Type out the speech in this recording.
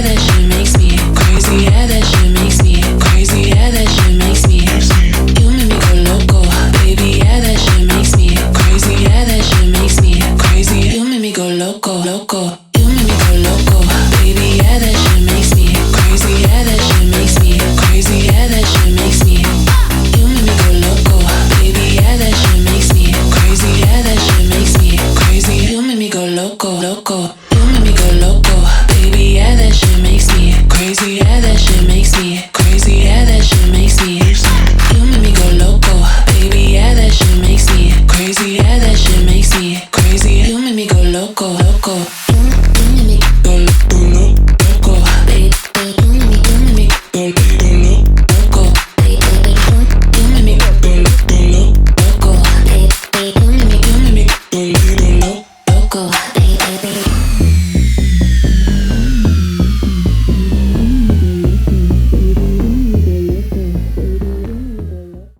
yeah, that shit makes me crazy, yeah, that shit makes me crazy, yeah, that shit makes me. You make me go loco, baby, yeah, that shit makes me crazy, yeah, that shit makes me crazy. You make me go loco, loco. You make me go loco, baby, yeah, that shit makes me crazy, yeah, that shit makes me crazy, yeah, that shit makes me. You make me go loco, baby, yeah, that shit makes me crazy, yeah, that shit makes me crazy. You make me go loco, loco. You make me go loco, baby, yeah, that shit makes me crazy, yeah, that shit makes me.